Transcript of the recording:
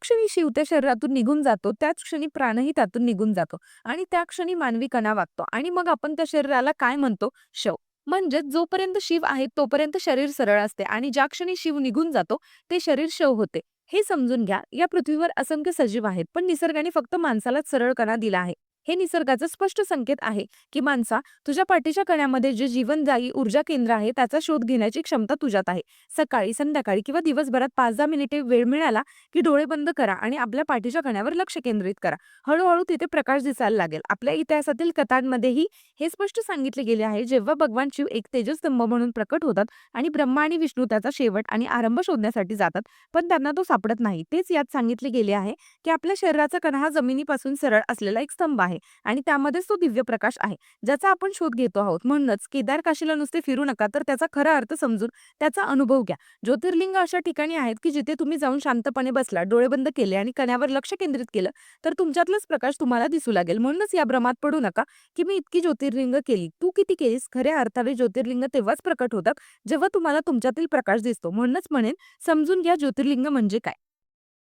क्षणी शिव त्या शरीरातून निघून जातो, त्याच क्षणी प्राणही त्यातून निघून जातो आणि त्या क्षणी मानवी कणा वागतो आणि मग आपण त्या शरीराला काय म्हणतो? शव. म्हणजे जोपर्यंत शिव आहे तोपर्यंत शरीर सरळ असते आणि ज्या क्षणी शिव निघून जातो, ते शरीर शव होते. हे समजून घ्या, या पृथ्वीवर असंख्य सजीव आहेत, पण निसर्गाने फक्त माणसालाच सरळ कणा दिला आहे. हे निसर्गाचा स्पष्ट संकेत आहे, की माणसा, तुझ्या पाठीच्या कण्यामध्ये जे जीवनदायी ऊर्जा केंद्र आहे, त्याचा शोध घेण्याची क्षमता तुझ्यात आहे. सकाळी, संध्याकाळी किंवा दिवसभरात 5-10 मिनिटे वेळ मिळाला, की डोळे बंद करा आणि आपल्या पाठीच्या कण्यावर लक्ष केंद्रित करा. हळू तिथे प्रकाश दिसायला लागेल. आपल्या इतिहासातील कथांमध्येही हे स्पष्ट सांगितले गेले आहे, जेव्हा भगवान शिव एक तेजस्तंभ म्हणून प्रकट होतात आणि ब्रह्मा आणि विष्णू त्याचा शेवट आणि आरंभ शोधण्यासाठी जातात, पण त्यांना तो सापडत नाही. तेच यात सांगितले गेले आहे, की आपल्या शरीराचा कणा हा जमिनीपासून सरळ असलेला एक स्तंभ आहे आणि त्यामध्येच तो दिव्य प्रकाश आहे, ज्याचा आपण शोध घेतो आहोत. म्हणूनच केदार काशीला नुसते फिरू नका, तर त्याचा खरा अर्थ समजून त्याचा अनुभव घ्या. ज्योतिर्लिंग अशा ठिकाणी आहेत, की जिथे तुम्ही जाऊन शांतपणे बसला, डोळे बंद केले आणि कण्यावर लक्ष केंद्रित केलं, तर तुमच्यातलाच प्रकाश तुम्हाला दिसू लागेल. म्हणूनच या भ्रमात पडू नका, की मी इतकी ज्योतिर्लिंग केली. तू किती केलीस? खऱ्या अर्थाने ज्योतिर्लिंग तेव्हाच प्रकट होतात, जेव्हा तुम्हाला तुमच्यातील प्रकाश दिसतो. म्हणूनच म्हणेन, समजून घ्या ज्योतिर्लिंग म्हणजे काय.